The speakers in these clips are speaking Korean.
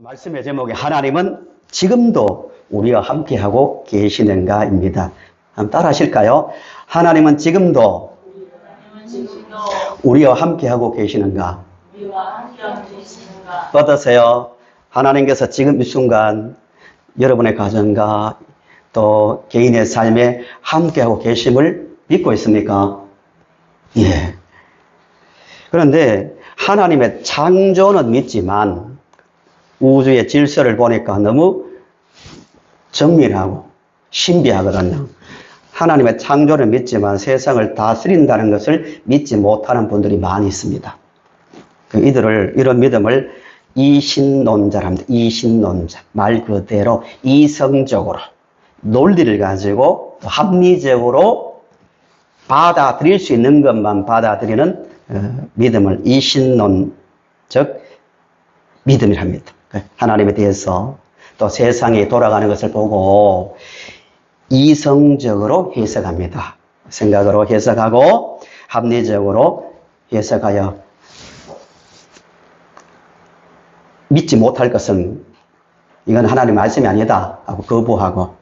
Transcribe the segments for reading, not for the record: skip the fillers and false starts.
말씀의 제목이 하나님은 지금도 우리와 함께하고 계시는가입니다. 한번 따라 하실까요? 하나님은 지금도 우리와 함께하고 계시는가? 어떠세요? 하나님께서 지금 이 순간 여러분의 가정과 또 개인의 삶에 함께하고 계심을 믿고 있습니까? 예. 그런데 하나님의 창조는 믿지만 우주의 질서를 보니까 너무 정밀하고 신비하거든요. 하나님의 창조를 믿지만 세상을 다스린다는 것을 믿지 못하는 분들이 많이 있습니다. 이런 믿음을 이신론자랍니다. 이신론자. 말 그대로 이성적으로 논리를 가지고 합리적으로 받아들일 수 있는 것만 받아들이는 믿음을 이신론적 믿음이랍니다. 하나님에 대해서 또 세상이 돌아가는 것을 보고 이성적으로 해석합니다. 생각으로 해석하고 합리적으로 해석하여 믿지 못할 것은 이건 하나님의 말씀이 아니다 하고 거부하고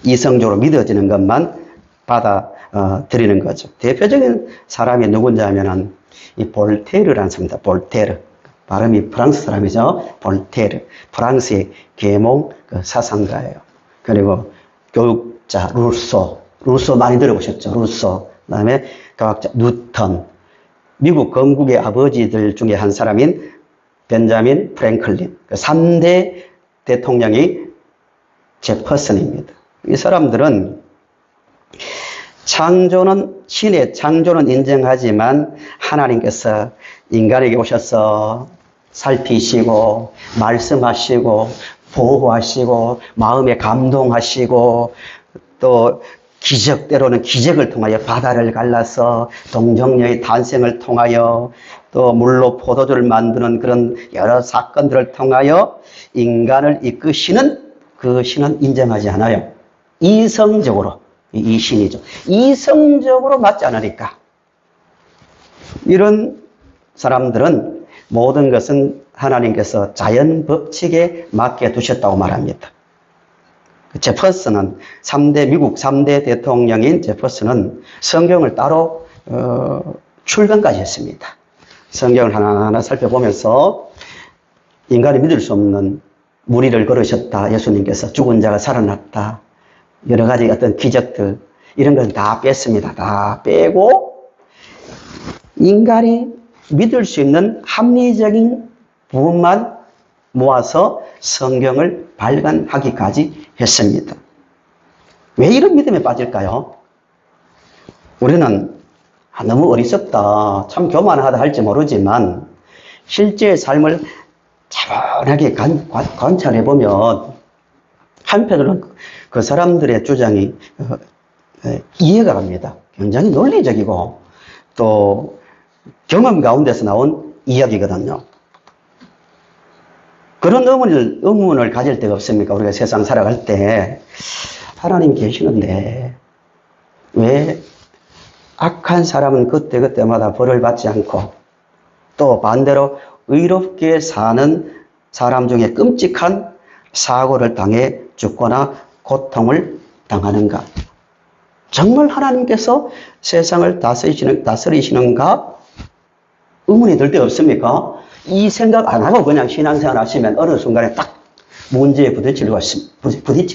이성적으로 믿어지는 것만 받아들이는 거죠. 대표적인 사람이 누군지 하면은 이 볼테르라는 사람입니다. 볼테르. 발음이 프랑스 사람이죠. 볼테르. 프랑스의 계몽 사상가예요. 그리고 교육자 루소. 루소 많이 들어보셨죠? 루소. 그 다음에 과학자 뉴턴. 미국 건국의 아버지들 중에 한 사람인 벤자민 프랭클린. 3대 대통령이 제퍼슨입니다. 이 사람들은 신의 창조는 인정하지만 하나님께서 인간에게 오셔서 살피시고 말씀하시고 보호하시고 마음에 감동하시고 또 때로는 기적을 통하여 바다를 갈라서 동정녀의 탄생을 통하여 또 물로 포도주를 만드는 그런 여러 사건들을 통하여 인간을 이끄시는 그 신은 인정하지 않아요. 이성적으로 이 신이죠. 이성적으로 맞지 않으니까 이런 사람들은 모든 것은 하나님께서 자연 법칙에 맡겨 두셨다고 말합니다. 제퍼슨은 미국 3대 대통령인 제퍼슨은 성경을 따로 출간까지 했습니다. 성경을 하나하나 살펴보면서 인간이 믿을 수 없는 무리를 걸으셨다. 예수님께서 죽은 자가 살아났다. 여러 가지 어떤 기적들 이런 걸 다 뺐습니다. 다 빼고 인간이 믿을 수 있는 합리적인 부분만 모아서 성경을 발간하기까지 했습니다. 왜 이런 믿음에 빠질까요? 우리는 너무 어리석다, 참 교만하다 할지 모르지만 실제 삶을 차분하게 관찰해보면 한편으로는 그 사람들의 주장이 이해가 갑니다. 굉장히 논리적이고 또 경험 가운데서 나온 이야기거든요. 그런 의문을 가질 때가 없습니까? 우리가 세상 살아갈 때 하나님 계시는데 왜 악한 사람은 그때그때마다 벌을 받지 않고 또 반대로 의롭게 사는 사람 중에 끔찍한 사고를 당해 죽거나 고통을 당하는가? 정말 하나님께서 세상을 다스리시는가? 의문이 들 때 없습니까? 이 생각 안 하고 그냥 신앙생활 하시면 어느 순간에 딱 문제에 부딪힐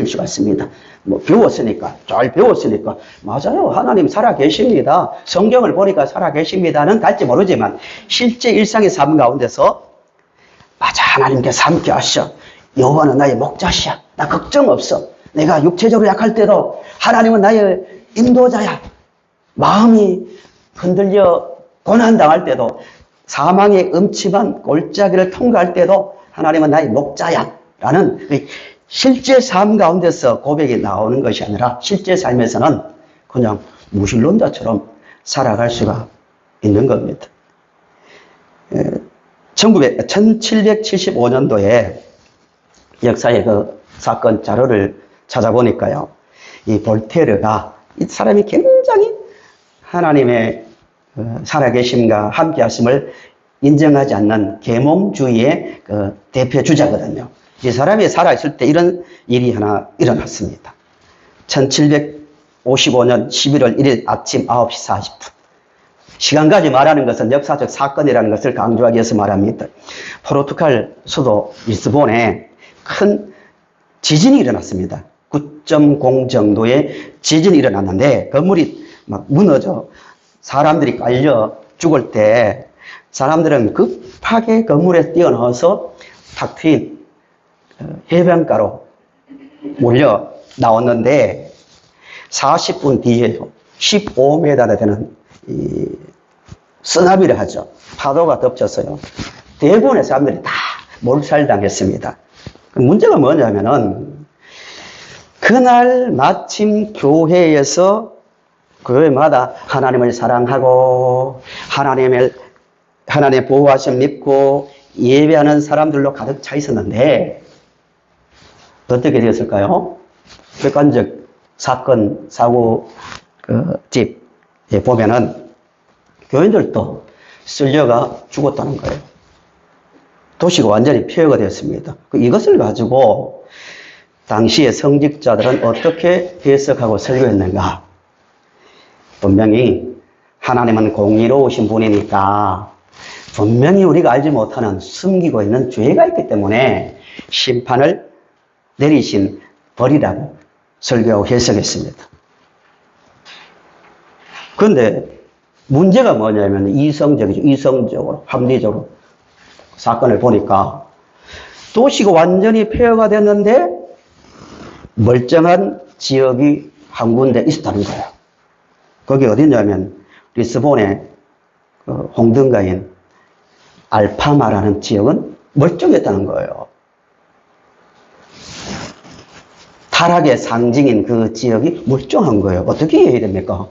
수가 있습니다. 잘 배웠으니까. 맞아요. 하나님 살아계십니다. 성경을 보니까 살아계십니다는 갈지 모르지만 실제 일상의 삶 가운데서 맞아. 하나님께서 함께 하셔. 여호와는 나의 목자시야. 나 걱정 없어. 내가 육체적으로 약할 때도 하나님은 나의 인도자야. 마음이 흔들려 고난당할 때도 사망의 음침한 골짜기를 통과할 때도 하나님은 나의 목자야 라는 실제 삶 가운데서 고백이 나오는 것이 아니라 실제 삶에서는 그냥 무신론자처럼 살아갈 수가 있는 겁니다. 1775년도에 역사의 그 사건 자료를 찾아보니까요. 이 볼테르가 이 사람이 굉장히 하나님의 살아계심과 함께 하심을 인정하지 않는 계몽주의의 그 대표 주자거든요. 이 사람이 살아있을 때 이런 일이 하나 일어났습니다. 1755년 11월 1일 아침 9시 40분. 시간까지 말하는 것은 역사적 사건이라는 것을 강조하기 위해서 말합니다. 포르투갈 수도 리스본에 큰 지진이 일어났습니다. 9.0 정도의 지진이 일어났는데 건물이 막 무너져 사람들이 깔려 죽을 때 사람들은 급하게 건물에 뛰어나와서 탁 트인 해변가로 몰려 나왔는데 40분 뒤에 15m나 되는 이 쓰나미를 하죠. 파도가 덮쳤어요. 대부분의 사람들이 다 몰살당했습니다. 문제가 뭐냐면은 그날 마침 교회마다 하나님을 사랑하고 하나님의 보호하심 믿고 예배하는 사람들로 가득 차 있었는데 어떻게 되었을까요? 객관적 사건 사고 집에 보면은 교인들도 쓸려가 죽었다는 거예요. 도시가 완전히 폐허가 되었습니다. 이것을 가지고 당시의 성직자들은 어떻게 해석하고 설교했는가? 분명히 하나님은 공의로우신 분이니까 분명히 우리가 알지 못하는 숨기고 있는 죄가 있기 때문에 심판을 내리신 벌이라고 설교하고 해석했습니다. 그런데 문제가 뭐냐면 이성적으로 합리적으로 사건을 보니까 도시가 완전히 폐허가 됐는데 멀쩡한 지역이 한 군데 있었다는 거예요. 거기 어디냐면 리스본의 홍등가인 알파마라는 지역은 멀쩡했다는 거예요. 타락의 상징인 그 지역이 멀쩡한 거예요. 어떻게 이해해야 됩니까?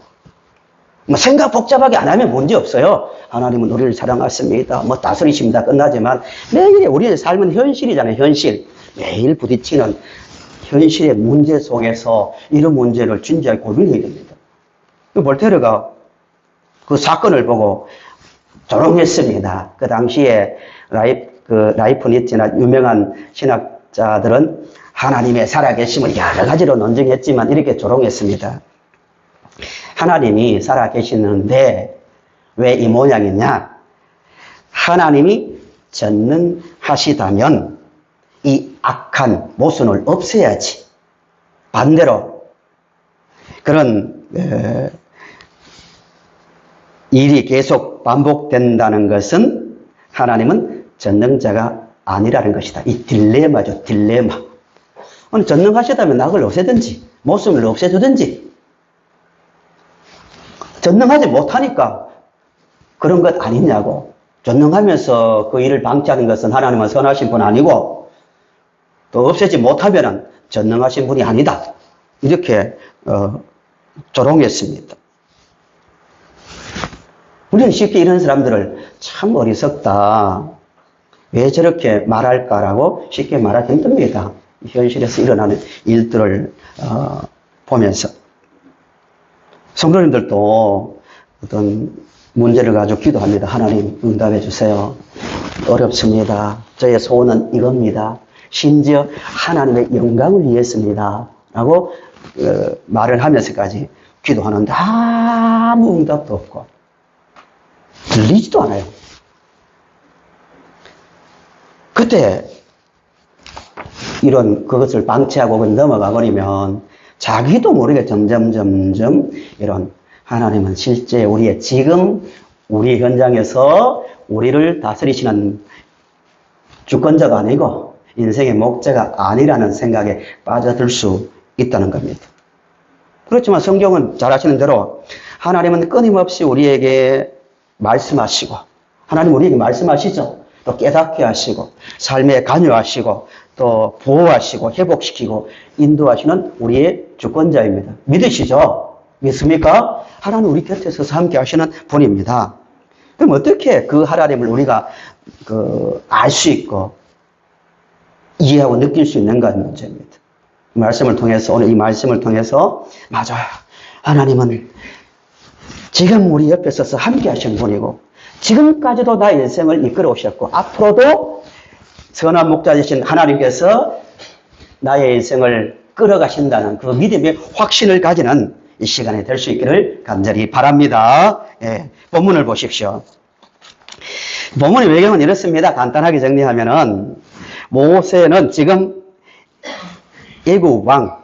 생각 복잡하게 안 하면 문제 없어요. 하나님은 우리를 사랑하십니다. 다스리십니다. 끝나지만 매일 우리의 삶은 현실이잖아요. 현실. 매일 부딪히는 현실의 문제 속에서 이런 문제를 진지하게 고민해야 됩니다. 볼테르가 그 사건을 보고 조롱했습니다. 그 당시에 라이프니츠나 유명한 신학자들은 하나님의 살아계심을 여러 가지로 논증했지만 이렇게 조롱했습니다. 하나님이 살아계시는데 왜 이 모양이냐? 하나님이 전능하시다면 이 악한 모순을 없애야지. 반대로 그런 일이 계속 반복된다는 것은 하나님은 전능자가 아니라는 것이다. 이 딜레마죠. 딜레마. 전능하시다면 악을 없애든지 모순을 없애주든지 전능하지 못하니까 그런 것 아니냐고. 전능하면서 그 일을 방치하는 것은 하나님은 선하신 분 아니고 또 없애지 못하면 전능하신 분이 아니다. 이렇게 조롱했습니다. 우리는 쉽게 이런 사람들을 참 어리석다. 왜 저렇게 말할까라고 쉽게 말하기 힘듭니다. 현실에서 일어나는 일들을 보면서. 성도님들도 어떤 문제를 가지고 기도합니다. 하나님 응답해 주세요. 어렵습니다. 저의 소원은 이겁니다. 심지어 하나님의 영광을 위해서입니다. 라고 말을 하면서까지 기도하는데 아무 응답도 없고 들리지도 않아요. 그때 그것을 방치하고 넘어가 버리면 자기도 모르게 점점 이런 하나님은 실제 우리의 지금 우리 현장에서 우리를 다스리시는 주권자가 아니고 인생의 목자가 아니라는 생각에 빠져들 수 있다는 겁니다. 그렇지만 성경은 잘 아시는 대로 하나님은 끊임없이 우리에게 말씀하시고 하나님 우리에게 말씀하시죠. 또 깨닫게 하시고 삶에 관여하시고 또 보호하시고 회복시키고 인도하시는 우리의 주권자입니다. 믿으시죠? 믿습니까? 하나님 우리 곁에 서서 함께 하시는 분입니다. 그럼 어떻게 그 하나님을 우리가 알 수 있고 이해하고 느낄 수 있는가 하는 문제입니다. 오늘 이 말씀을 통해서 맞아요. 하나님은 지금 우리 옆에 서서 함께 하시는 분이고 지금까지도 나의 인생을 이끌어 오셨고 앞으로도 선한 목자 되신 하나님께서 나의 인생을 끌어가신다는 그 믿음의 확신을 가지는 이 시간이 될 수 있기를 간절히 바랍니다. 예, 본문을 보십시오. 본문의 외경은 이렇습니다. 간단하게 정리하면은 모세는 지금 애굽 왕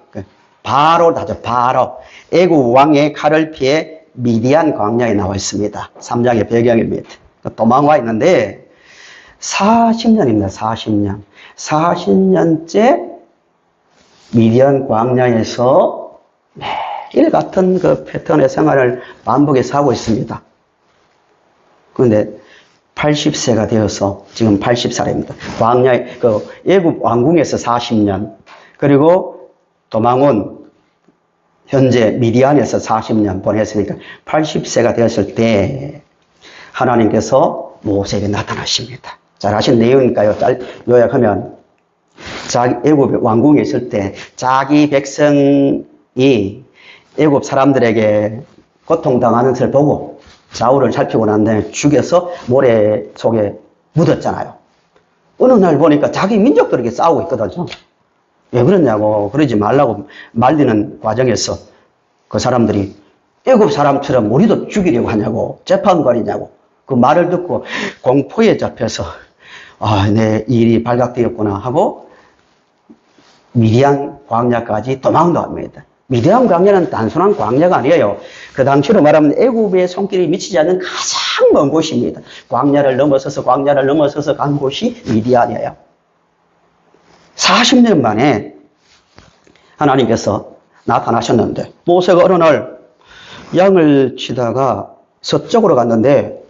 바로다죠. 바로 애굽 왕의 칼을 피해 미디안 광야에 나와 있습니다. 3장의 배경입니다. 도망와 있는데 40년입니다. 40년. 40년째 미디안 광야에서 매일 같은 그 패턴의 생활을 반복해서 하고 있습니다. 그런데 80세가 되어서 지금 80살입니다. 광야에, 애굽 왕궁에서 40년, 그리고 도망온 현재 미디안에서 40년 보냈으니까 80세가 되었을 때 하나님께서 모세에게 나타나십니다. 잘 아시는 내용이니까요. 요약하면 애굽 왕궁에 있을 때 자기 백성이 애굽 사람들에게 고통당하는 것을 보고 좌우를 살피고 난 다음에 죽여서 모래 속에 묻었잖아요. 어느 날 보니까 자기 민족들에게 싸우고 있거든요. 왜 그러냐고, 그러지 말라고 말리는 과정에서 그 사람들이 애굽 사람처럼 우리도 죽이려고 하냐고, 재판관이냐고, 그 말을 듣고 공포에 잡혀서, 내 일이 발각되었구나 하고, 미디안 광야까지 도망도 합니다. 미디안 광야는 단순한 광야가 아니에요. 그 당시로 말하면 애굽의 손길이 미치지 않는 가장 먼 곳입니다. 광야를 넘어서서 간 곳이 미디안이에요. 40년 만에 하나님께서 나타나셨는데 모세가 어느 날 양을 치다가 서쪽으로 갔는데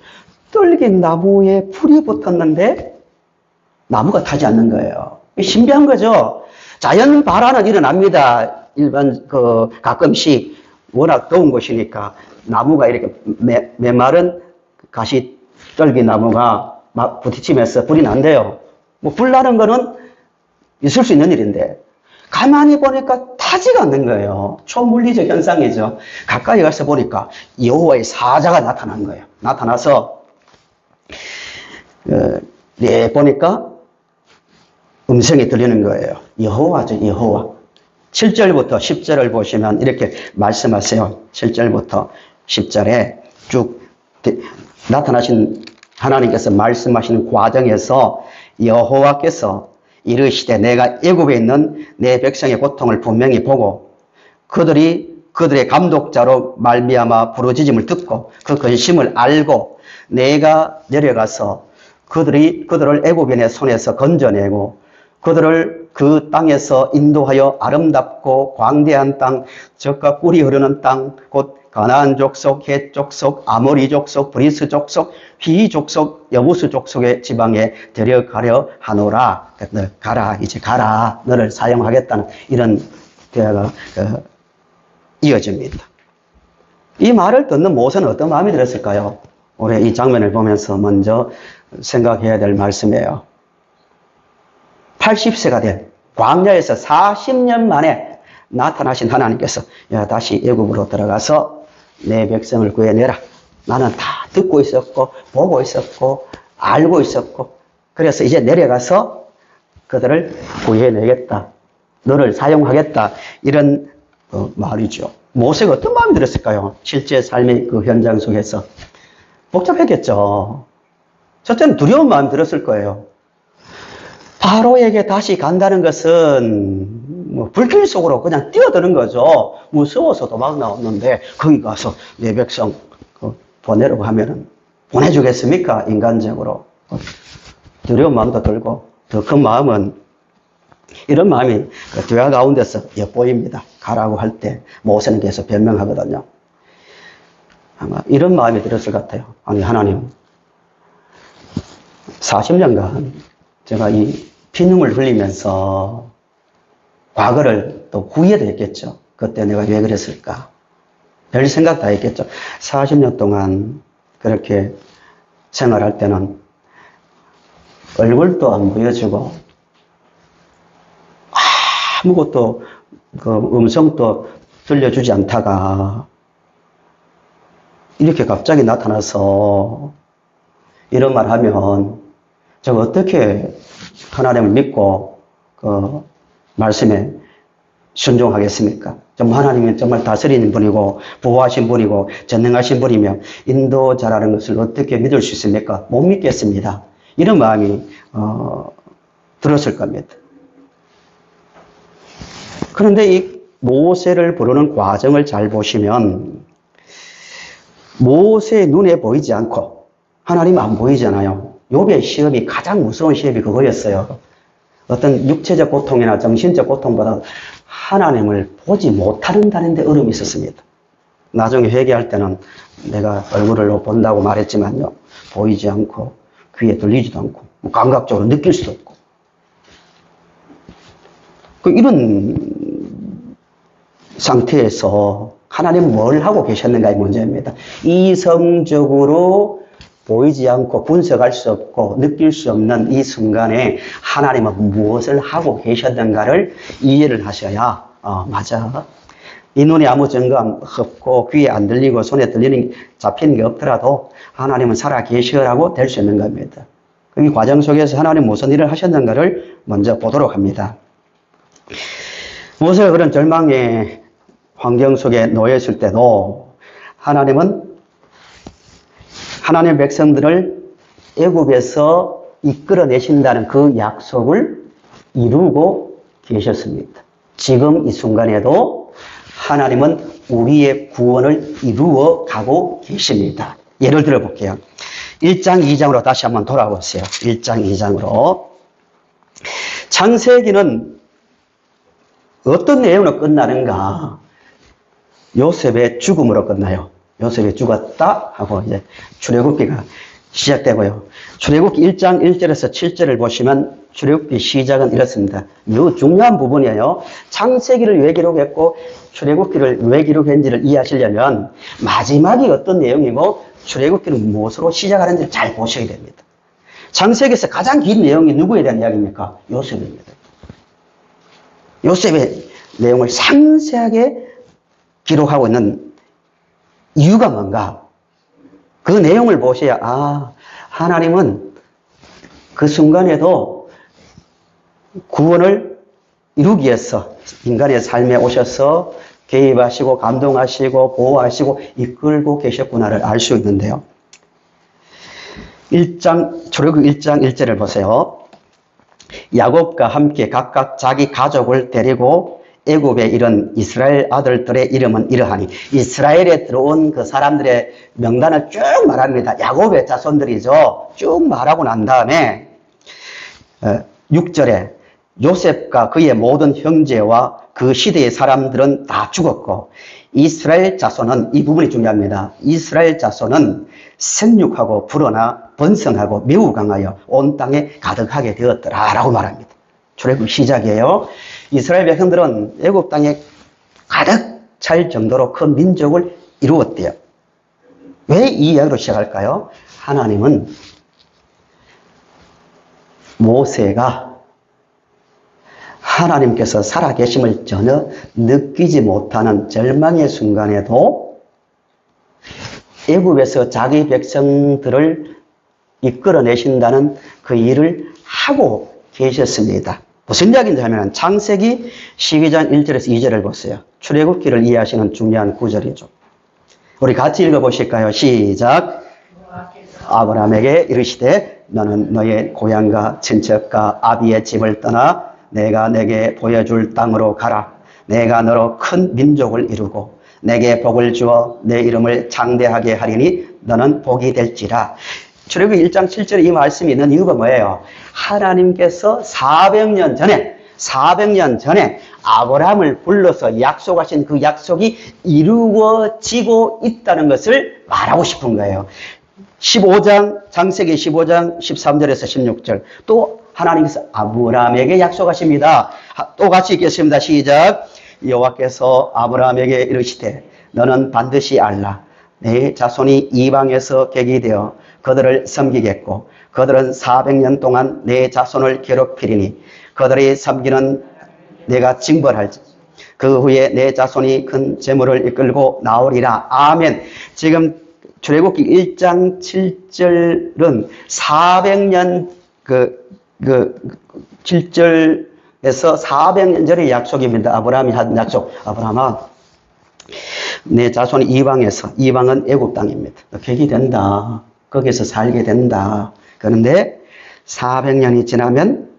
떨긴 나무에 불이 붙었는데 나무가 타지 않는 거예요. 신비한 거죠. 자연 발화는 일어납니다. 일반 가끔씩 워낙 더운 곳이니까 나무가 이렇게 메마른 가시 떨기 나무가 막 부딪히면서 불이 난대요. 뭐 불 나는 거는 있을 수 있는 일인데 가만히 보니까 타지가 않는 거예요. 초물리적 현상이죠. 가까이 가서 보니까 여호와의 사자가 나타난 거예요. 나타나서 보니까 음성이 들리는 거예요. 여호와죠, 여호와. 7절부터 10절을 보시면 이렇게 말씀하세요. 7절부터 10절에 쭉 나타나신 하나님께서 말씀하시는 과정에서 여호와께서 이르시되 내가 애굽에 있는 내 백성의 고통을 분명히 보고 그들의 감독자로 말미암아 부르짖음을 듣고 그 근심을 알고 내가 내려가서 그들을 애굽인의 손에서 건져내고 그들을 그 땅에서 인도하여 아름답고 광대한 땅, 젖과 꿀이 흐르는 땅, 곧 가나안 족속, 헷 족속, 아모리 족속, 브리스 족속, 휘 족속, 여부스 족속의 지방에 데려가려 하노라. 가라, 이제 가라. 너를 사용하겠다는 이런 대화가 이어집니다. 이 말을 듣는 모세는 어떤 마음이 들었을까요? 올해 이 장면을 보면서 먼저 생각해야 될 말씀이에요. 80세가 된 광야에서 40년 만에 나타나신 하나님께서 다시 애굽으로 들어가서 내 백성을 구해내라. 나는 다 듣고 있었고 보고 있었고 알고 있었고 그래서 이제 내려가서 그들을 구해내겠다. 너를 사용하겠다. 이런 말이죠. 모세가 어떤 마음이 들었을까요? 실제 삶의 그 현장 속에서 복잡했겠죠. 첫째는 두려운 마음이 들었을 거예요. 바로에게 다시 간다는 것은 불길 속으로 그냥 뛰어드는 거죠. 무서워서 도망 나왔는데 거기 가서 내 백성 보내려고 하면은 보내주겠습니까? 인간적으로. 두려운 마음도 들고 더 큰 마음은 이런 마음이 그 대화 가운데서 엿보입니다. 가라고 할 때 모세는 계속 변명하거든요. 아마 이런 마음이 들었을 것 같아요. 아니 하나님 40년간 제가 이 피눈물 흘리면서 과거를 또 후회도 했겠죠. 그때 내가 왜 그랬을까? 별 생각 다 했겠죠. 40년 동안 그렇게 생활할 때는 얼굴도 안 보여주고 아무것도 음성도 들려주지 않다가 이렇게 갑자기 나타나서 이런 말 하면 제가 어떻게 하나님을 믿고 그 말씀에 순종하겠습니까? 좀 하나님은 정말 다스리는 분이고 보호하신 분이고 전능하신 분이며 인도 잘하는 것을 어떻게 믿을 수 있습니까? 못 믿겠습니다. 이런 마음이 들었을 겁니다. 그런데 이 모세를 부르는 과정을 잘 보시면 모세의 눈에 보이지 않고 하나님 안 보이잖아요. 욥의 시험이 가장 무서운 시험이 그거였어요. 어떤 육체적 고통이나 정신적 고통보다 하나님을 보지 못한다는 데 어려움이 있었습니다. 나중에 회개할 때는 내가 얼굴을 본다고 말했지만요. 보이지 않고 귀에 들리지도 않고 감각적으로 느낄 수도 없고 이런 상태에서 하나님은 뭘 하고 계셨는가의 문제입니다. 이성적으로 보이지 않고 분석할 수 없고 느낄 수 없는 이 순간에 하나님은 무엇을 하고 계셨는가를 이해를 하셔야 맞아. 이 눈에 아무 증거 없고 귀에 안 들리고 손에 잡히는 게 없더라도 하나님은 살아 계시라고 될 수 있는 겁니다. 이 과정 속에서 하나님 무슨 일을 하셨는가를 먼저 보도록 합니다. 모세가 그런 절망의 환경 속에 놓여 있을 때도 하나님은 하나님의 백성들을 애굽에서 이끌어내신다는 그 약속을 이루고 계셨습니다. 지금 이 순간에도 하나님은 우리의 구원을 이루어 가고 계십니다. 예를 들어 볼게요. 1장 2장으로 다시 한번 돌아보세요. 1장 2장으로. 창세기는 어떤 내용으로 끝나는가? 요셉의 죽음으로 끝나요. 요셉이 죽었다 하고 이제 출애굽기가 시작되고요. 출애굽기 1장 1절에서 7절을 보시면 출애굽기 시작은 이렇습니다. 이 중요한 부분이에요. 창세기를 왜 기록했고 출애굽기를 왜 기록했는지를 이해하시려면 마지막이 어떤 내용이고 출애굽기는 무엇으로 시작하는지를 잘 보셔야 됩니다. 창세기에서 가장 긴 내용이 누구에 대한 이야기입니까? 요셉입니다. 요셉의 내용을 상세하게 기록하고 있는 이유가 뭔가? 그 내용을 보셔야 하나님은 그 순간에도 구원을 이루기 위해서 인간의 삶에 오셔서 개입하시고 감동하시고 보호하시고 이끌고 계셨구나를 알 수 있는데요. 출애굽기 1장 1절을 보세요. 야곱과 함께 각각 자기 가족을 데리고 애굽에 이른 이스라엘 아들들의 이름은 이러하니 이스라엘에 들어온 그 사람들의 명단을 쭉 말합니다. 야곱의 자손들이죠. 쭉 말하고 난 다음에 6절에 요셉과 그의 모든 형제와 그 시대의 사람들은 다 죽었고 이스라엘 자손은 이 부분이 중요합니다. 이스라엘 자손은 생육하고 불어나 번성하고 매우 강하여 온 땅에 가득하게 되었더라라고 말합니다. 출애굽 시작이에요. 이스라엘 백성들은 애굽 땅에 가득 찰 정도로 큰 민족을 이루었대요. 왜 이 이야기로 시작할까요? 하나님은 모세가 하나님께서 살아계심을 전혀 느끼지 못하는 절망의 순간에도 애굽에서 자기 백성들을 이끌어내신다는 그 일을 하고 계셨습니다. 무슨 이야기인지 하면 창세기 12장 1절에서 2절을 보세요. 출애굽기를 이해하시는 중요한 구절이죠. 우리 같이 읽어보실까요? 시작. 아브라함에게 이르시되 너는 너의 고향과 친척과 아비의 집을 떠나 내가 내게 보여줄 땅으로 가라. 내가 너로 큰 민족을 이루고 내게 복을 주어 내 이름을 장대하게 하리니 너는 복이 될지라. 출애굽기 1장 7절에 이 말씀이 있는 이유가 뭐예요? 하나님께서 400년 전에 아브라함을 불러서 약속하신 그 약속이 이루어지고 있다는 것을 말하고 싶은 거예요. 15장, 창세기 15장 13절에서 16절 또 하나님께서 아브라함에게 약속하십니다. 또 같이 읽겠습니다. 시작. 여호와께서 아브라함에게 이르시되 너는 반드시 알라. 내 자손이 이방에서 객이 되어 그들을 섬기겠고 그들은 400년 동안 내 자손을 괴롭히리니 그들이 섬기는 내가 징벌할지 그 후에 내 자손이 큰 재물을 이끌고 나오리라. 아멘. 지금 출애굽기 1장 7절은 400년 7절에서 400년 전의 약속입니다. 아브라함이 한 약속. 아브라함아, 내 자손이 이방은 애굽 땅입니다. 객이 된다. 거기서 살게 된다. 그런데 400년이 지나면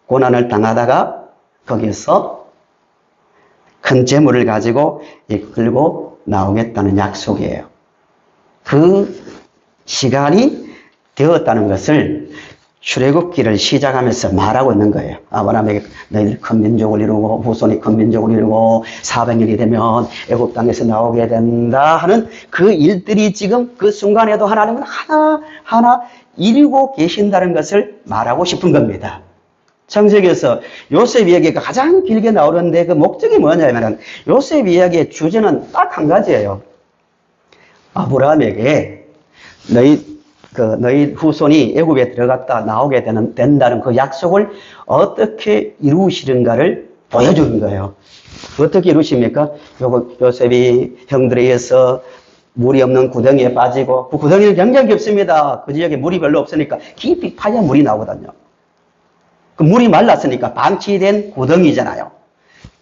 고난을 당하다가 거기서 큰 재물을 가지고 이끌고 나오겠다는 약속이에요. 그 시간이 되었다는 것을 출애굽기를 시작하면서 말하고 있는 거예요. 아브라함에게 너희들 큰 민족을 이루고 후손이 큰 민족을 이루고 400년이 되면 애굽 땅에서 나오게 된다 하는 그 일들이 지금 그 순간에도 하나님은 하나하나 이루고 계신다는 것을 말하고 싶은 겁니다. 창세기에서 요셉 이야기가 가장 길게 나오는데 그 목적이 뭐냐면 요셉 이야기의 주제는 딱 한 가지예요. 아브라함에게 너희 후손이 애굽에 들어갔다 나오게 된다는 그 약속을 어떻게 이루시는가를 보여주는 거예요. 어떻게 이루십니까? 요셉이 형들에 의해서 물이 없는 구덩이에 빠지고, 그 구덩이는 굉장히 깊습니다. 그 지역에 물이 별로 없으니까 깊이 파야 물이 나오거든요. 그 물이 말랐으니까 방치된 구덩이잖아요.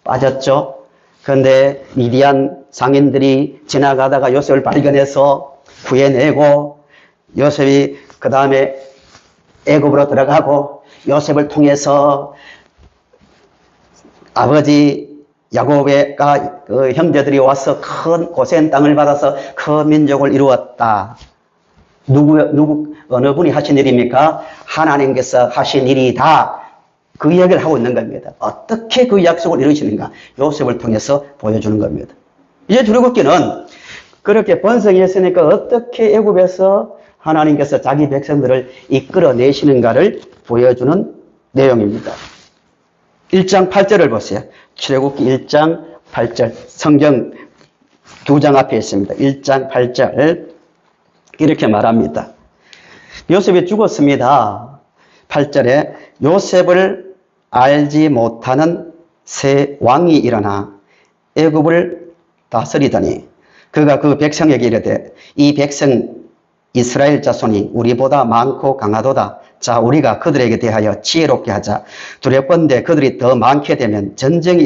빠졌죠. 그런데 미디안 상인들이 지나가다가 요셉을 발견해서 구해내고, 요셉이 그 다음에 애굽으로 들어가고, 요셉을 통해서 아버지 야곱의 그 형제들이 와서 큰 고센 땅을 받아서 큰 민족을 이루었다. 어느 분이 하신 일입니까? 하나님께서 하신 일이다. 그 이야기를 하고 있는 겁니다. 어떻게 그 약속을 이루시는가? 요셉을 통해서 보여주는 겁니다. 이제 출애굽기는 그렇게 번성했으니까 어떻게 애굽에서 하나님께서 자기 백성들을 이끌어내시는가를 보여주는 내용입니다. 1장 8절을 보세요. 출애굽기 1장 8절, 성경 2장 앞에 있습니다. 1장 8절 이렇게 말합니다. 요셉이 죽었습니다. 8절에 요셉을 알지 못하는 새 왕이 일어나 애굽을 다스리더니 그가 그 백성에게 이르되 이 백성 이스라엘 자손이 우리보다 많고 강하도다. 자, 우리가 그들에게 대하여 지혜롭게 하자. 두렵건대 그들이 더 많게 되면 전쟁이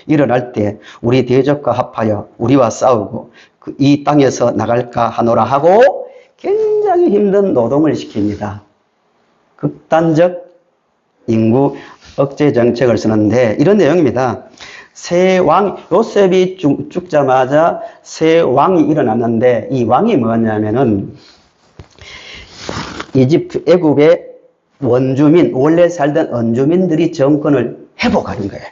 일어날 때 우리 대적과 합하여 우리와 싸우고 이 땅에서 나갈까 하노라 하고 굉장히 힘든 노동을 시킵니다. 극단적 인구 억제 정책을 쓰는데 이런 내용입니다. 새 왕, 요셉이 죽자마자 새 왕이 일어났는데 이 왕이 뭐냐면은 이집트, 애굽의 원주민, 원래 살던 원주민들이 정권을 회복하는 거예요.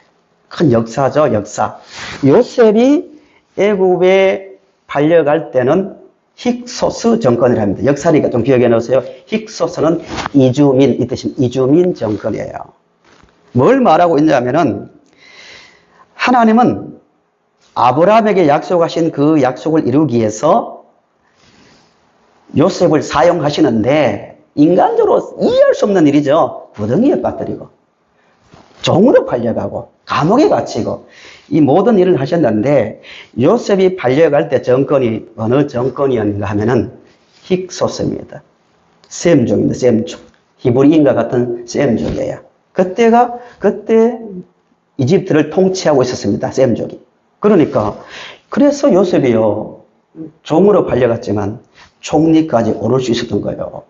큰 역사죠, 역사. 요셉이 애굽에 팔려갈 때는 힉소스 정권이랍니다. 역사니까 좀 기억해 놓으세요. 힉소스는 이주민, 이 뜻입니다. 이주민 정권이에요. 뭘 말하고 있냐면은 하나님은 아브라함에게 약속하신 그 약속을 이루기 위해서 요셉을 사용하시는데 인간적으로 이해할 수 없는 일이죠. 구덩이에 빠뜨리고 종으로 팔려가고 감옥에 갇히고 이 모든 일을 하셨는데 요셉이 팔려갈 때 정권이 어느 정권이었는가 하면은 힉소스입니다. 셈족입니다. 셈족. 히브리인과 같은 셈족이에요. 그때 이집트를 통치하고 있었습니다. 셈족이. 그래서 요셉이요 종으로 팔려갔지만 총리까지 오를 수 있었던 거예요.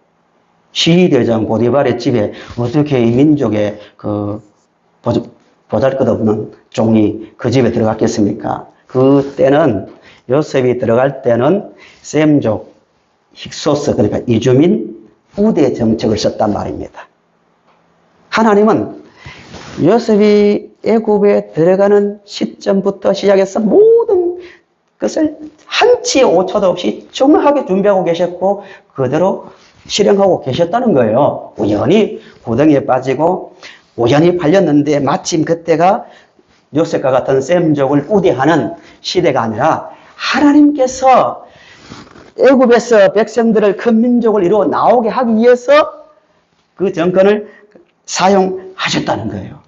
시리대장 보디발의 집에 어떻게 이 민족의 그 보잘것없는 종이 그 집에 들어갔겠습니까? 그때는 요셉이 들어갈 때는 셈족, 힉소스 그러니까 이주민 우대 정책을 썼단 말입니다. 하나님은 요셉이 애굽에 들어가는 시점부터 시작해서 모든 것을 한치의 오차도 없이 정확하게 준비하고 계셨고 그대로 실행하고 계셨다는 거예요. 우연히 구덩이에 빠지고 우연히 팔렸는데 마침 그때가 요셉과 같은 셈족을 우대하는 시대가 아니라 하나님께서 애굽에서 백성들을 큰 민족을 이루어 나오게 하기 위해서 그 정권을 사용하셨다는 거예요.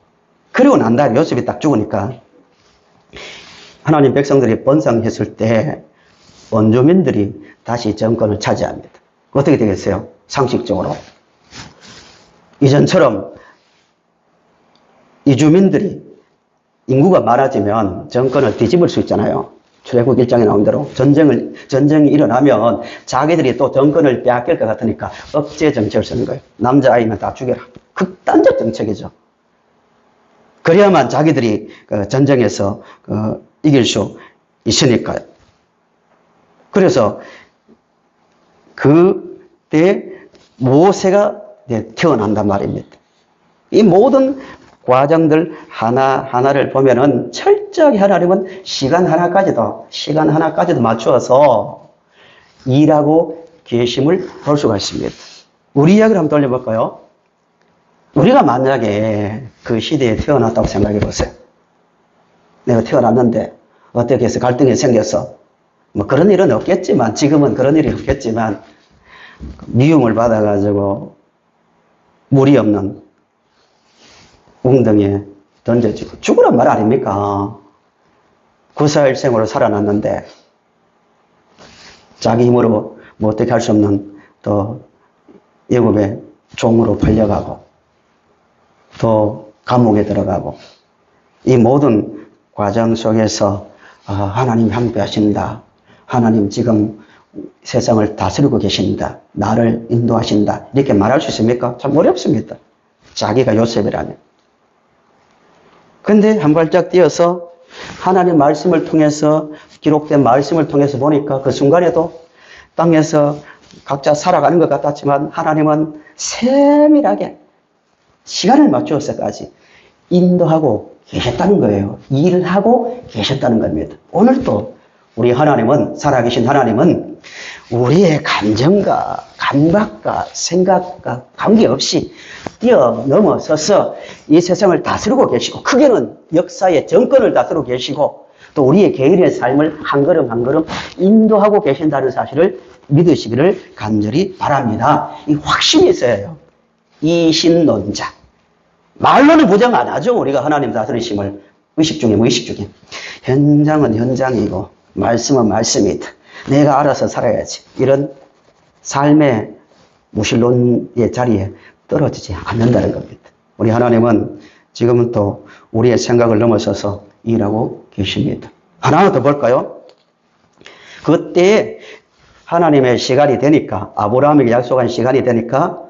그리고 난 다음에 요셉이 딱 죽으니까 하나님 백성들이 번성했을 때 원주민들이 다시 정권을 차지합니다. 어떻게 되겠어요? 상식적으로. 이전처럼 이주민들이 인구가 많아지면 정권을 뒤집을 수 있잖아요. 출애굽 1장에 나온 대로 전쟁이 일어나면 자기들이 또 정권을 빼앗길 것 같으니까 억제 정책을 쓰는 거예요. 남자아이면 다 죽여라. 극단적 정책이죠. 그래야만 자기들이 전쟁에서 이길 수 있으니까요. 그래서 그때 모세가 태어난단 말입니다. 이 모든 과정들 하나하나를 보면은 철저하게 하나님은 시간 하나까지도 맞추어서 일하고 계심을 볼 수가 있습니다. 우리 이야기를 한번 돌려볼까요? 우리가 만약에 그 시대에 태어났다고 생각해 보세요. 내가 태어났는데 어떻게 해서 갈등이 생겼어. 뭐 그런 일은 없겠지만, 지금은 그런 일이 없겠지만, 미움을 받아가지고 물이 없는 웅덩이에 던져지고 죽으란 말 아닙니까? 구사일생으로 살아났는데 자기 힘으로 뭐 어떻게 할 수 없는 또 애굽의 종으로 팔려가고 또 감옥에 들어가고 이 모든 과정 속에서 하나님 함께하신다. 하나님 지금 세상을 다스리고 계신다. 나를 인도하신다. 이렇게 말할 수 있습니까? 참 어렵습니다. 자기가 요셉이라면. 근데 한 발짝 뛰어서 하나님 말씀을 통해서 기록된 말씀을 통해서 보니까 그 순간에도 땅에서 각자 살아가는 것 같았지만 하나님은 세밀하게 시간을 맞추어서까지 인도하고 계셨다는 거예요. 일을 하고 계셨다는 겁니다. 오늘도 우리 하나님은, 살아계신 하나님은 우리의 감정과 감각과 생각과 관계없이 뛰어넘어서서 이 세상을 다스리고 계시고, 크게는 역사의 정권을 다스리고 계시고, 또 우리의 개인의 삶을 한 걸음 한 걸음 인도하고 계신다는 사실을 믿으시기를 간절히 바랍니다. 이 확신이 있어야 해요. 이신론자. 말로는 부정 안 하죠. 우리가 하나님 다스리심을 의식 중에 무의식 중에. 현장은 현장이고 말씀은 말씀이다. 내가 알아서 살아야지. 이런 삶의 무신론의 자리에 떨어지지 않는다는 겁니다. 우리 하나님은 지금은 또 우리의 생각을 넘어서서 일하고 계십니다. 하나 더 볼까요? 그때 하나님의 시간이 되니까, 아브라함에게 약속한 시간이 되니까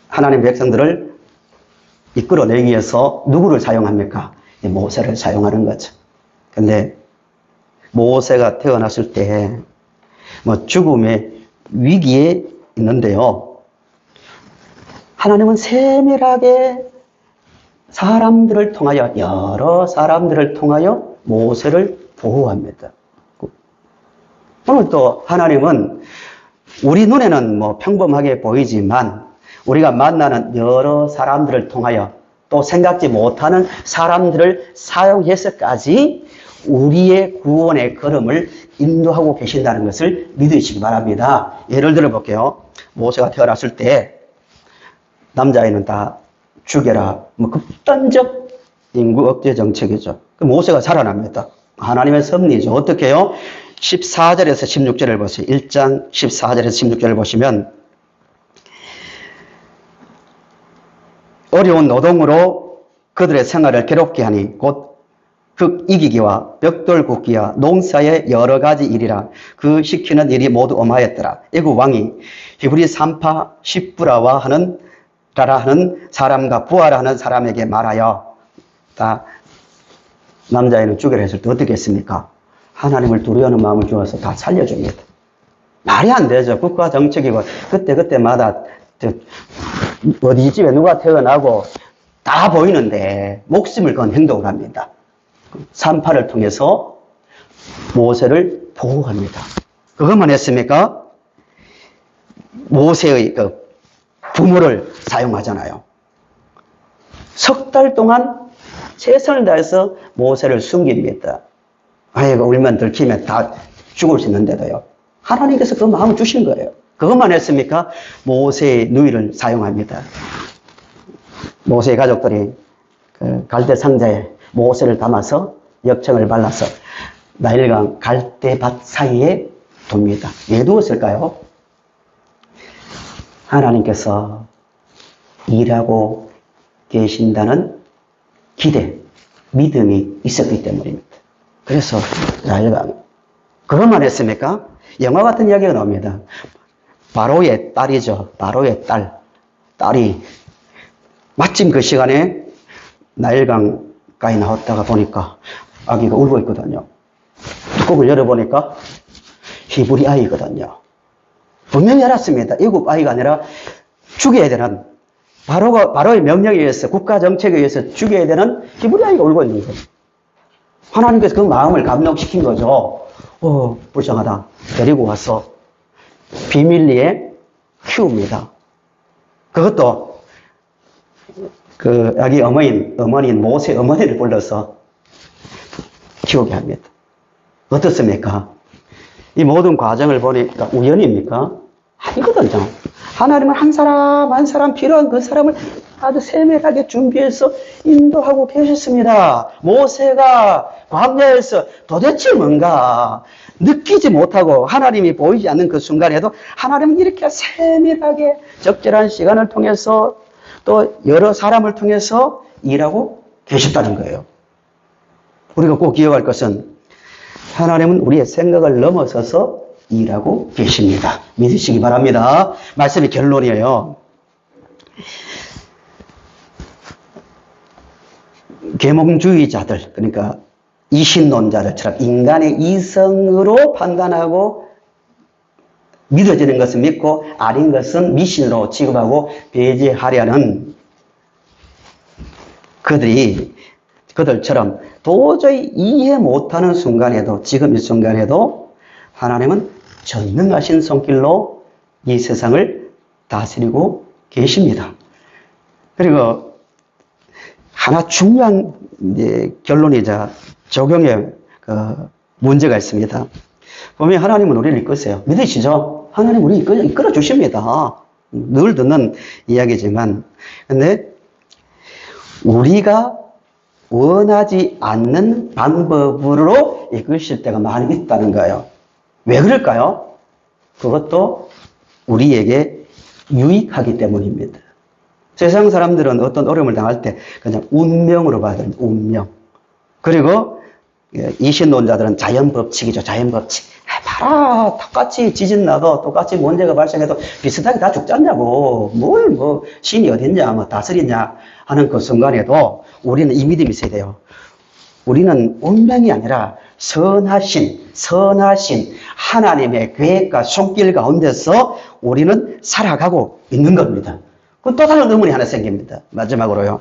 하나님 백성들을 이끌어내기 위해서 누구를 사용합니까? 모세를 사용하는 거죠. 근데 모세가 태어났을 때 죽음의 위기에 있는데요. 하나님은 세밀하게 사람들을 통하여, 여러 사람들을 통하여 모세를 보호합니다. 오늘 또 하나님은 우리 눈에는 평범하게 보이지만 우리가 만나는 여러 사람들을 통하여 또 생각지 못하는 사람들을 사용해서까지 우리의 구원의 걸음을 인도하고 계신다는 것을 믿으시기 바랍니다. 예를 들어 볼게요. 모세가 태어났을 때 남자아이는 다 죽여라. 극단적 인구 억제 정책이죠. 모세가 살아납니다. 하나님의 섭리죠. 어떻게 해요? 14절에서 16절을 보세요. 1장 14절에서 16절을 보시면 어려운 노동으로 그들의 생활을 괴롭게 하니 곧 흙 이기기와 벽돌 굽기와 농사의 여러 가지 일이라 그 시키는 일이 모두 엄하였더라. 애굽 왕이 히브리 산파 십부라와 하는 사람과 부하라 하는 사람에게 말하여, 다 남자애는 죽이라 했을 때 어떻게 했습니까? 하나님을 두려워하는 마음을 주어서 다 살려줍니다. 말이 안 되죠. 국가 정책이고 그때마다 어디 집에 누가 태어나고 다 보이는데 목숨을 건 행동을 합니다. 산파를 통해서 모세를 보호합니다. 그것만 했습니까? 모세의 부모를 사용하잖아요. 석 달 동안 최선을 다해서 모세를 숨깁니다. 아이가 울면 들키면 다 죽을 수 있는데도요. 하나님께서 그 마음을 주신 거예요. 그것만 했습니까? 모세의 누이를 사용합니다. 모세의 가족들이 갈대 상자에 모세를 담아서 역청을 발라서 나일강 갈대밭 사이에 둡니다. 왜 두었을까요? 하나님께서 일하고 계신다는 기대, 믿음이 있었기 때문입니다. 그래서 나일강 그것만 했습니까? 영화 같은 이야기가 나옵니다. 바로의 딸이죠. 바로의 딸이 마침 그 시간에 나일강가에 나왔다가 보니까 아기가 울고 있거든요. 뚜껑을 열어보니까 히브리 아이거든요. 분명히 알았습니다. 애국 아이가 아니라 죽여야 되는, 바로의 명령에 의해서, 국가 정책에 의해서 죽여야 되는 히브리 아이가 울고 있는 거예요. 하나님께서 그 마음을 감동시킨 거죠. 불쌍하다. 데리고 와서 비밀리에 키웁니다. 그것도 그 아기 어머니인 모세 어머니를 불러서 키우게 합니다. 어떻습니까? 이 모든 과정을 보니까 우연입니까? 아니거든요. 하나님은 한 사람 한 사람 필요한 그 사람을 아주 세밀하게 준비해서 인도하고 계셨습니다. 모세가 광야에서 도대체 뭔가 느끼지 못하고 하나님이 보이지 않는 그 순간에도 하나님은 이렇게 세밀하게 적절한 시간을 통해서 또 여러 사람을 통해서 일하고 계셨다는 거예요. 우리가 꼭 기억할 것은 하나님은 우리의 생각을 넘어서서 일하고 계십니다. 믿으시기 바랍니다. 말씀의 결론이에요. 계몽주의자들, 그러니까 이신론자들처럼 인간의 이성으로 판단하고 믿어지는 것은 믿고 아닌 것은 미신으로 취급하고 배제하려는 그들처럼 도저히 이해 못하는 순간에도, 지금 이 순간에도 하나님은 전능하신 손길로 이 세상을 다스리고 계십니다. 그리고 하나 중요한 결론이자 적용의 문제가 있습니다. 보면 하나님은 우리를 이끄세요. 믿으시죠? 하나님 우리 이끌어 주십니다. 늘 듣는 이야기지만, 근데 우리가 원하지 않는 방법으로 이끄실 때가 많이 있다는 거예요. 왜 그럴까요? 그것도 우리에게 유익하기 때문입니다. 세상 사람들은 어떤 어려움을 당할 때 그냥 운명으로 받아들입니다. 운명. 그리고 이신론자들은 자연법칙이죠. 자연법칙. 봐라, 똑같이 지진 나도 똑같이 문제가 발생해도 비슷하게 다 죽지 않냐고. 신이 어딨냐, 다스리냐 하는 그 순간에도 우리는 이 믿음이 있어야 돼요. 우리는 운명이 아니라 선하신 하나님의 계획과 손길 가운데서 우리는 살아가고 있는 겁니다. 그 또 다른 의문이 하나 생깁니다. 마지막으로요.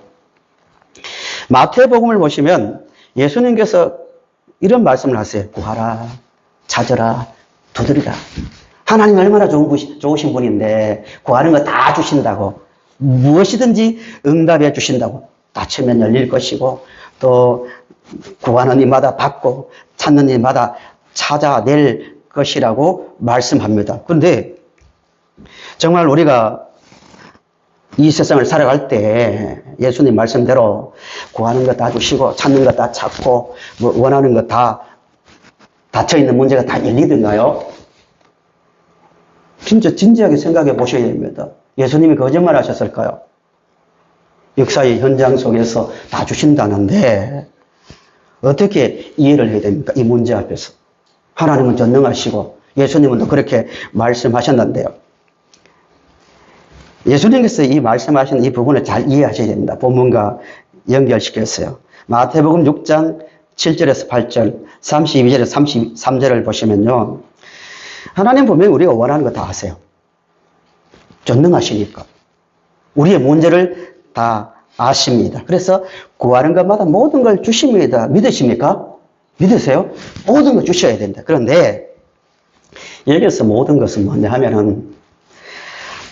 마태복음을 보시면 예수님께서 이런 말씀을 하세요. 구하라, 찾으라, 두드리라. 하나님 얼마나 좋으신 분인데 구하는 거 다 주신다고. 무엇이든지 응답해 주신다고. 닫히면 열릴 것이고 또 구하는 이마다 받고 찾는 이마다 찾아낼 것이라고 말씀합니다. 그런데 정말 우리가 이 세상을 살아갈 때 예수님 말씀대로 구하는 거 다 주시고 찾는 거 다 찾고 원하는 거 다 닫혀있는 문제가 다 열리던가요? 진짜 진지하게 생각해 보셔야 됩니다. 예수님이 거짓말 하셨을까요? 역사의 현장 속에서 다 주신다는데 어떻게 이해를 해야 됩니까? 이 문제 앞에서. 하나님은 전능하시고 예수님은 또 그렇게 말씀하셨는데요. 예수님께서 이 말씀하신 이 부분을 잘 이해하셔야 됩니다. 본문과 연결시켰어요. 마태복음 6장 7절에서 8절, 32절에서 33절을 보시면요. 하나님 분명히 우리가 원하는 거 다 아세요. 전능하시니까. 우리의 문제를 다 아십니다. 그래서 구하는 것마다 모든 걸 주십니다. 믿으십니까? 믿으세요? 모든 걸 주셔야 된다. 그런데 여기서 모든 것은 뭐냐 하면은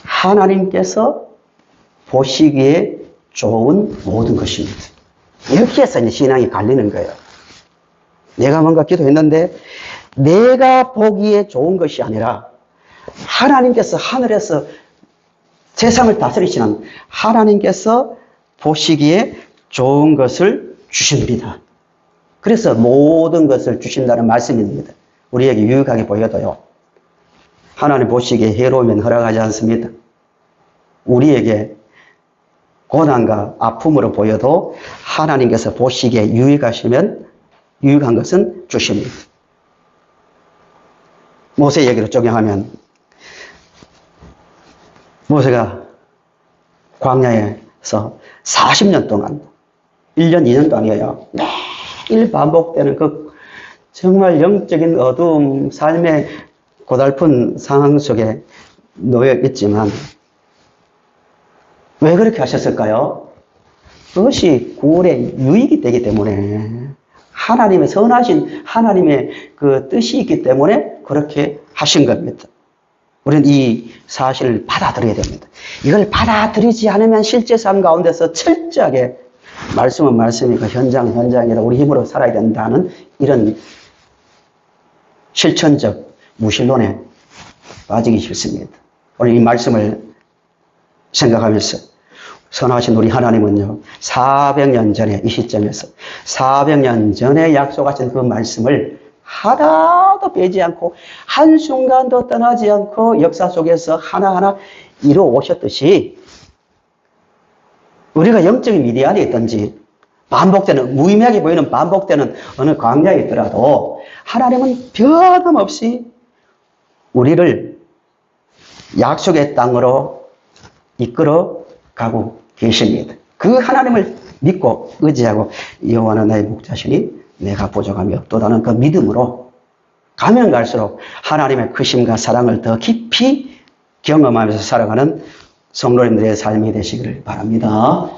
하나님께서 보시기에 좋은 모든 것입니다. 여기에서 이제 신앙이 갈리는 거예요. 내가 뭔가 기도했는데 내가 보기에 좋은 것이 아니라 하나님께서 하늘에서 세상을 다스리시는 하나님께서 보시기에 좋은 것을 주십니다. 그래서 모든 것을 주신다는 말씀입니다. 우리에게 유익하게 보여도요. 하나님 보시기에 해로우면 허락하지 않습니다. 우리에게 고난과 아픔으로 보여도 하나님께서 보시기에 유익한 것은 주십니다. 모세 얘기로 적용하면 모세가 광야에서 40년 동안 1년, 2년도 아니에요. 매일 반복되는 그 정말 영적인 어두움, 삶의 고달픈 상황 속에 놓여 있지만 왜 그렇게 하셨을까요? 그것이 구원의 유익이 되기 때문에 하나님의 선하신 하나님의 그 뜻이 있기 때문에 그렇게 하신 겁니다. 우리는 이 사실을 받아들여야 됩니다. 이걸 받아들이지 않으면 실제 삶 가운데서 철저하게 말씀은 말씀이고 현장이라 우리 힘으로 살아야 된다는 이런 실천적 무신론에 빠지기 싫습니다. 오늘 이 말씀을 생각하면서 선하신 우리 하나님은요, 400년 전에 이 시점에서 400년 전에 약속하신 그 말씀을 하나도 빼지 않고 한순간도 떠나지 않고 역사 속에서 하나하나 이루어 오셨듯이 우리가 영적인 미디안에 있든지 반복되는 무의미하게 보이는 반복되는 어느 광야에 있더라도 하나님은 변함없이 우리를 약속의 땅으로 이끌어 가고 계십니다. 그 하나님을 믿고 의지하고 여호와는 나의 목자시니 내가 부족함이 없도다는 그 믿음으로 가면 갈수록 하나님의 크심과 사랑을 더 깊이 경험하면서 살아가는 성도님들의 삶이 되시기를 바랍니다.